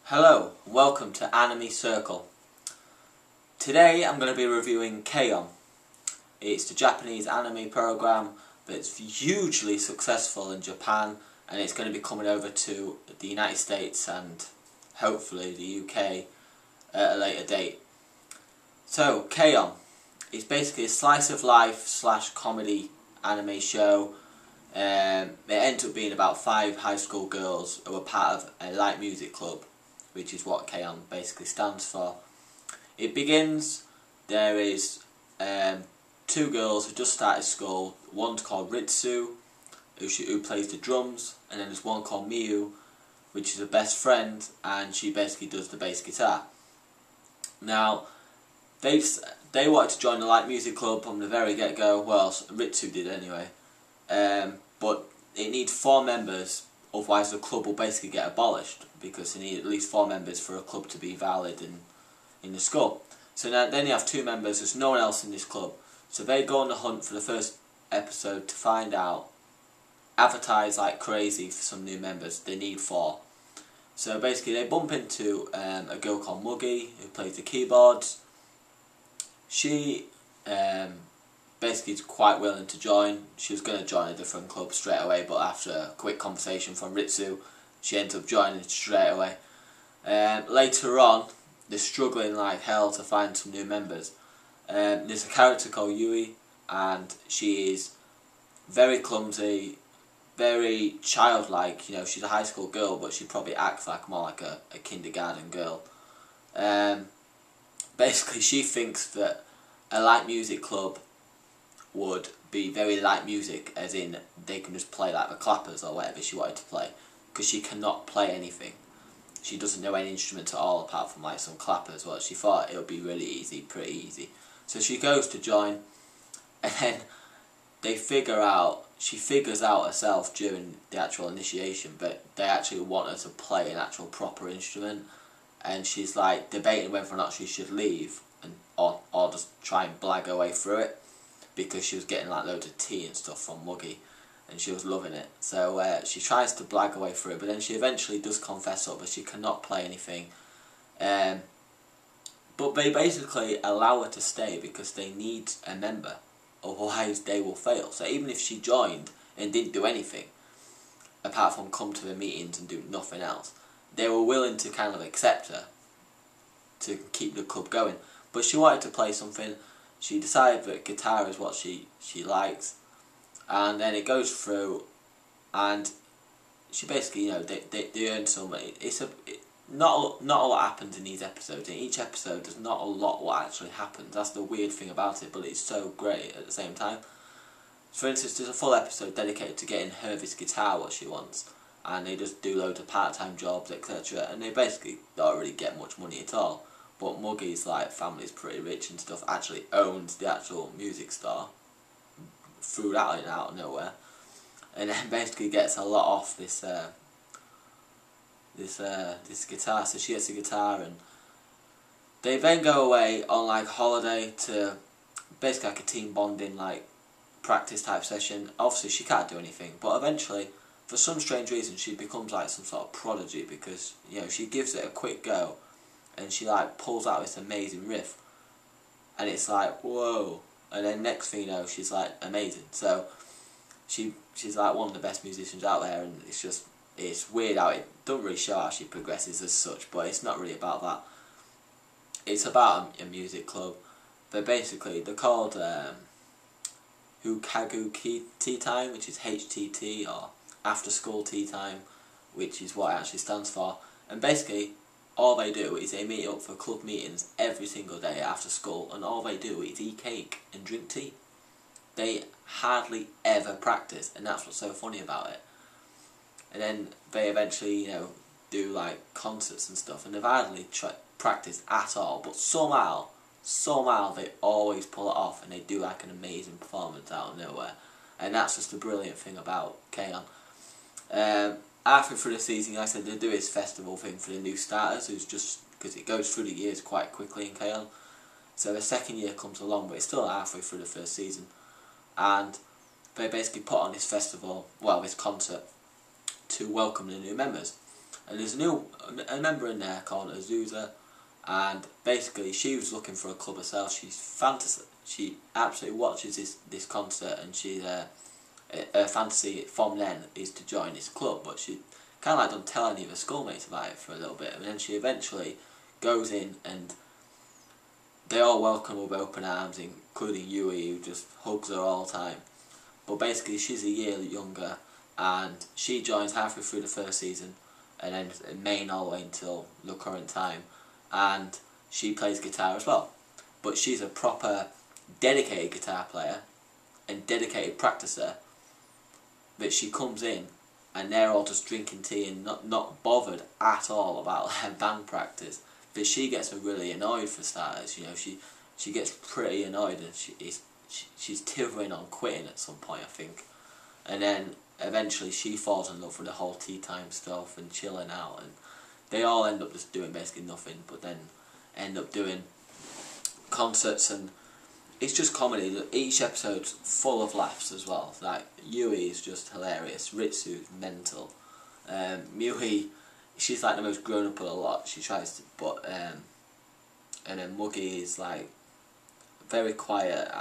Hello, welcome to Anime Circle. Today I'm going to be reviewing K-On! It's the Japanese anime program that's hugely successful in Japan, and it's going to be coming over to the United States and hopefully the UK at a later date. So, K-On! It's basically a slice of life / comedy anime show. It ends up being about 5 high school girls who are part of a light music club, which is what K-On! Basically stands for. It begins, there is 2 girls who just started school. One's called Ritsu, who plays the drums, and then there's one called Miyu, which is her best friend, and she basically does the bass guitar. Now, they wanted to join the light music club from the very get-go. Well, Ritsu did anyway, but it needs 4 members. Otherwise the club will basically get abolished, because they need at least 4 members for a club to be valid in the school. So now then you have 2 members, there's no one else in this club. So they go on the hunt for the first episode to find out, advertise like crazy for some new members. They need 4. So basically they bump into a girl called Muggy, who plays the keyboards. She basically is quite willing to join. She was going to join a different club straight away, but after a quick conversation from Ritsu, she ends up joining straight away. Later on, they're struggling like hell to find some new members. There's a character called Yui, and she is very clumsy, very childlike. You know, she's a high school girl, but she probably acts like more like a kindergarten girl. Basically, she thinks that a light music club would be very light music, as in they can just play like the clappers or whatever she wanted to play, because she cannot play anything. She doesn't know any instrument at all apart from like some clappers. Well, she thought it would be really easy, pretty easy. So she goes to join, and then she figures out herself during the actual initiation, but they actually want her to play an actual proper instrument, and she's like debating whether or not she should leave or just try and blag her way through it, because she was getting like loads of tea and stuff from Muggy, and she was loving it. So she tries to blag her way through it, but then she eventually does confess up, but she cannot play anything. But they basically allow her to stay because they need a member, otherwise they will fail. So even if she joined and didn't do anything, apart from come to the meetings and do nothing else, they were willing to kind of accept her to keep the club going. But she wanted to play something. She decided that guitar is what she likes, and then it goes through, and she basically, you know, they earn some money. Not a lot happens in these episodes. In each episode, there's not a lot what actually happens. That's the weird thing about it, but it's so great at the same time. For instance, there's a full episode dedicated to getting her this guitar what she wants, and they just do loads of part-time jobs, etc. And they basically don't really get much money at all. But Muggy's like family's pretty rich and stuff, actually owns the actual music store, threw that in out of nowhere, and then basically gets a lot off this guitar. So she gets a guitar, and they then go away on like holiday to basically like a team bonding like practice type session. Obviously she can't do anything, but eventually for some strange reason she becomes like some sort of prodigy, because you know she gives it a quick go and she like pulls out this amazing riff, and it's like whoa, and then next thing you know she's like amazing. So she's like one of the best musicians out there, and it's weird how it doesn't really show how she progresses as such, but it's not really about that. It's about a music club. But basically they're called Hukagu Tea Time, which is HTT, or After School Tea Time, which is what it actually stands for. And basically all they do is they meet up for club meetings every single day after school, and all they do is eat cake and drink tea. They hardly ever practice, and that's what's so funny about it. And then they eventually, you know, do like concerts and stuff, and they've hardly practiced at all, but somehow they always pull it off, and they do like an amazing performance out of nowhere. And that's just the brilliant thing about K-On! Halfway through the season, like I said, they do this festival thing for the new starters, who's just, because it goes through the years quite quickly in K-On!. So the second year comes along, but it's still halfway through the first season, and they basically put on this festival, well, this concert, to welcome the new members. And there's a member in there called Azusa, and basically she was looking for a club herself. She absolutely watches this concert, and her fantasy from then is to join this club, but she kind of like don't tell any of her schoolmates about it for a little bit, and then she eventually goes in, and they all welcome her with open arms, including Yui, who just hugs her all the time. But basically she's a year younger, and she joins halfway through the first season, and then main all the way until the current time, and she plays guitar as well. But she's a proper dedicated guitar player and dedicated practicer, that she comes in and they're all just drinking tea and not bothered at all about their band practice. But she gets really annoyed for starters. You know, she gets pretty annoyed, and she's tithering on quitting at some point, I think. And then eventually she falls in love with the whole tea time stuff and chilling out, and they all end up just doing basically nothing, but then end up doing concerts, and it's just comedy. Each episode's full of laughs as well. Like, Yui is just hilarious, Ritsu's mental, Miui, she's like the most grown up of the lot. She tries to, and then Muggy is like very quiet.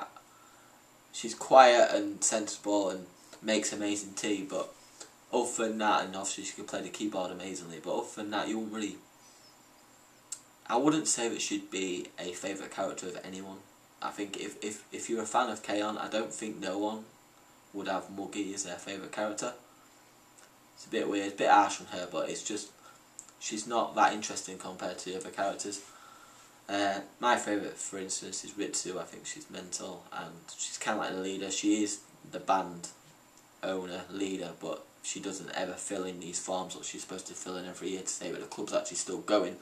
She's quiet and sensible and makes amazing tea, but other than that, and obviously she can play the keyboard amazingly, but other than that, you won't really, I wouldn't say that she'd be a favourite character of anyone. I think if you're a fan of K-On!, I don't think no one would have Muggy as their favourite character. It's a bit weird, it's a bit harsh on her, but it's just, she's not that interesting compared to the other characters. My favourite, for instance, is Ritsu. I think she's mental, and she's kind of like the leader. She is the band owner, leader, but she doesn't ever fill in these forms that she's supposed to fill in every year to say that the club's actually still going.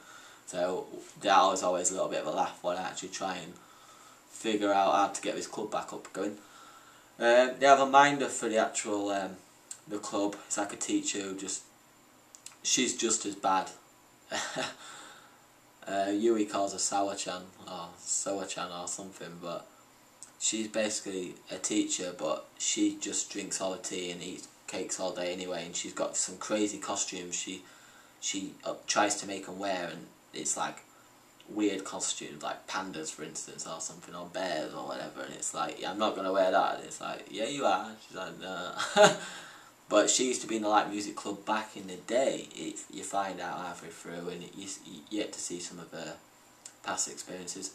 So that was always a little bit of a laugh when I actually try and figure out how to get this club back up going. They have a minder for the actual the club. It's like a teacher who she's just as bad. Yui calls her Soa-chan or Soa-chan or something, but she's basically a teacher, but she just drinks all the tea and eats cakes all day anyway, and she's got some crazy costumes she tries to make them wear, and it's like weird costumes, like pandas for instance, or something, or bears or whatever, and it's like, yeah, I'm not going to wear that, and it's like, yeah you are. She's like, no. But she used to be in the Light Music Club back in the day. You find out halfway through, and you get to see some of her past experiences.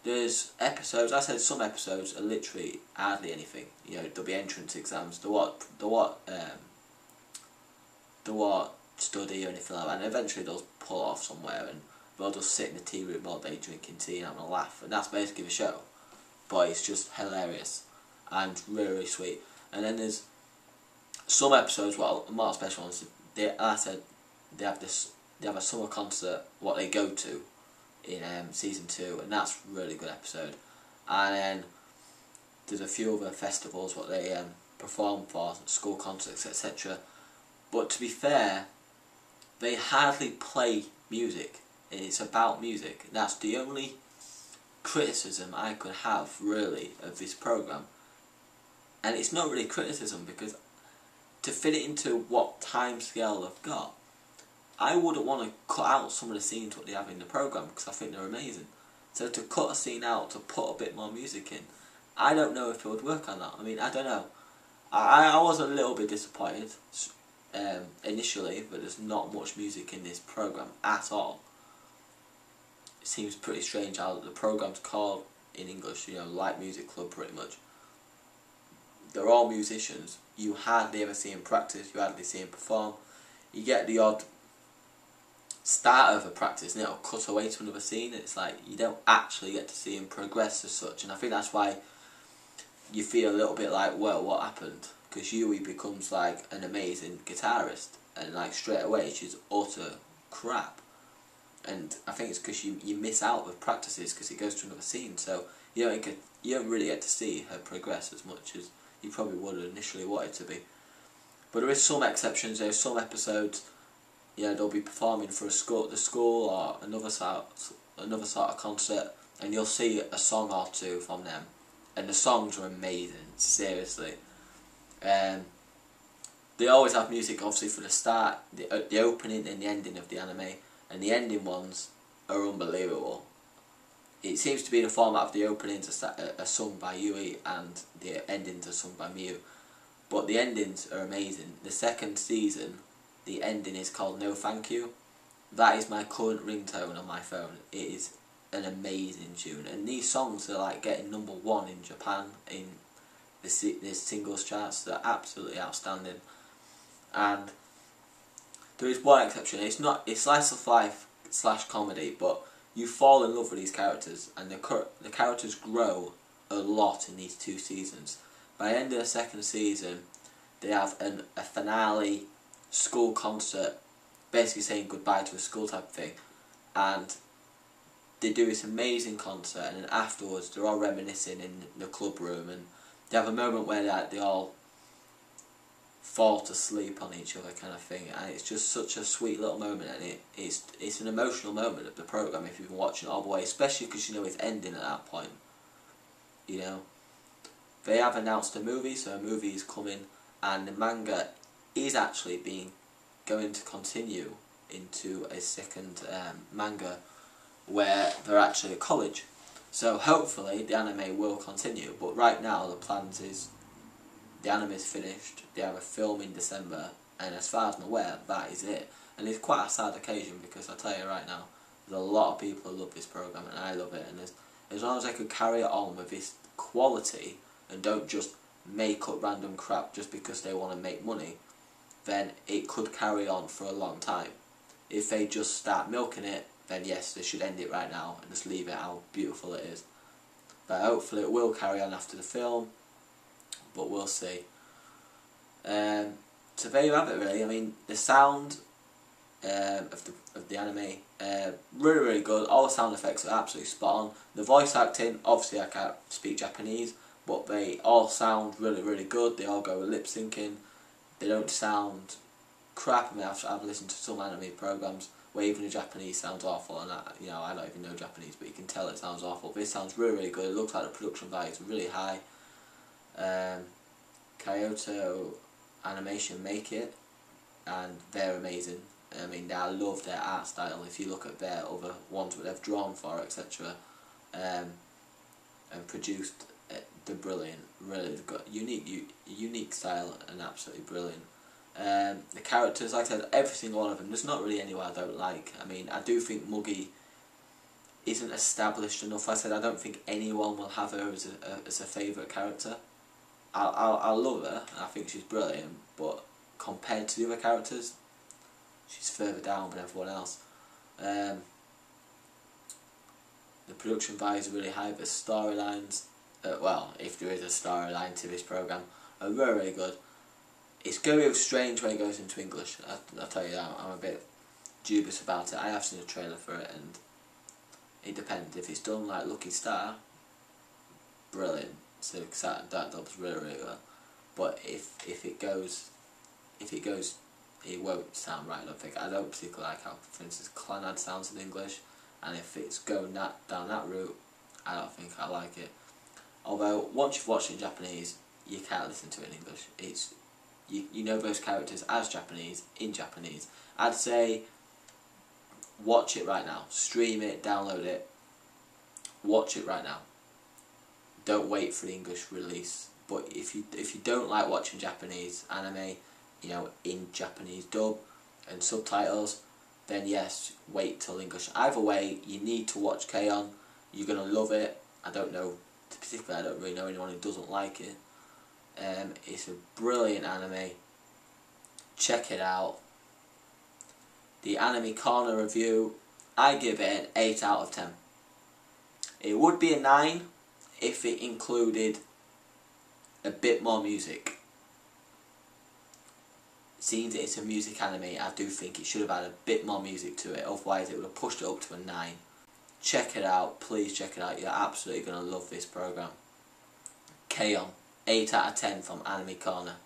There's episodes, I said some episodes are literally hardly anything. You know, there'll be entrance exams, the what study or anything like that, and eventually they'll pull off somewhere, and they'll just sit in the tea room all day drinking tea and having a laugh, and that's basically the show. But it's just hilarious and really, really sweet. And then there's some episodes, well, more special ones. They have a summer concert what they go to in season 2, and that's a really good episode. And then there's a few other festivals what they perform for, school concerts, etc. But to be fair, they hardly play music, and it's about music. That's the only criticism I could have really of this program. And it's not really criticism, because to fit it into what time scale they've got, I wouldn't want to cut out some of the scenes what they have in the program, because I think they're amazing. So to cut a scene out to put a bit more music in, I don't know if it would work on that. I mean, I don't know. I was a little bit disappointed initially, but there's not much music in this program at all. It seems pretty strange how the program's called in English, you know, Light Music Club pretty much. They're all musicians. You hardly ever see them practice, you hardly see them perform. You get the odd start of a practice and it'll cut away to another scene, and it's like you don't actually get to see him progress as such, and I think that's why you feel a little bit like, well, what happened? Because Yui becomes like an amazing guitarist, and like straight away she's utter crap, and I think it's because you miss out with practices because it goes to another scene, so you don't really get to see her progress as much as you probably would have initially wanted to be. But there is some exceptions. There's some episodes, you know, they'll be performing for the school or another sort of concert, and you'll see a song or two from them, and the songs are amazing, seriously. They always have music, obviously, for the start, the opening and the ending of the anime, and the ending ones are unbelievable. It seems to be the format of the openings are sung by Yui and the endings are sung by Miu, but the endings are amazing. The second season, the ending is called No Thank You. That is my current ringtone on my phone. It is an amazing tune, and these songs are like getting #1 in Japan in the singles charts. They're absolutely outstanding. And there is one exception. It's slice of life / comedy, but you fall in love with these characters, and the characters grow a lot in these 2 seasons. By the end of the second season, they have a finale school concert, basically saying goodbye to a school type of thing, and they do this amazing concert, and then afterwards they're all reminiscing in the club room, and they have a moment where they all fall to sleep on each other, kind of thing, and it's just such a sweet little moment, and it's an emotional moment of the programme if you've been watching it all the way, especially because you know it's ending at that point. You know, they have announced a movie, so a movie is coming, and the manga is actually going to continue into a second manga where they're actually at college. So hopefully the anime will continue, but right now the plans is the anime is finished, they have a film in December, and as far as I'm aware, that is it. And it's quite a sad occasion, because I tell you right now, there's a lot of people who love this programme, and I love it, and as long as I could carry it on with this quality, and don't just make up random crap just because they want to make money, then it could carry on for a long time. If they just start milking it, then yes, they should end it right now, and just leave it how beautiful it is. But hopefully it will carry on after the film, but we'll see. So there you have it, really. I mean, the sound of the anime, really good. All the sound effects are absolutely spot on. The voice acting, obviously I can't speak Japanese, but they all sound really good. They all go with lip syncing. They don't sound crap. I mean, I've listened to some anime programs where even the Japanese sounds awful, and I don't even know Japanese, but you can tell it sounds awful. This sounds really good. It looks like the production value is really high. Kyoto Animation make it, and they're amazing. I mean, I love their art style. If you look at their other ones that they've drawn for, etc., and produced, they're brilliant. Really, they've got unique style and absolutely brilliant. The characters, like I said, every single one of them. There's not really anyone I don't like. I mean, I do think Muggy isn't established enough. Like I said, I don't think anyone will have her as a favourite character. I love her, and I think she's brilliant, but compared to the other characters, she's further down than everyone else. The production value is really high. The storylines, well, if there is a storyline to this programme, are really good. It's going to be strange when it goes into English. I'll tell you that. I'm a bit dubious about it. I have seen a trailer for it, and it depends. If it's done like Lucky Star, brilliant. So that dub's really good. But if it goes, it won't sound right. I don't particularly like how, for instance, Clannad sounds in English, and if it's going down that route, I don't think I like it. Although once you've watched it in Japanese, you can't listen to it in English. You know those characters as Japanese in Japanese. I'd say watch it right now. Stream it, download it. Watch it right now. Don't wait for the English release. But if you don't like watching Japanese anime, in Japanese dub and subtitles, then yes, wait till English. Either way, you need to watch K-On! You're gonna love it. I don't really know anyone who doesn't like it. It's a brilliant anime. Check it out. The Anime Corner review, I give it an 8 out of 10. It would be a 9 if it included a bit more music. Seeing that it's a music anime, I do think it should have had a bit more music to it, otherwise it would have pushed it up to a 9. Check it out, please check it out, you're absolutely going to love this programme. K-On! 8 out of 10 from Anime Corner.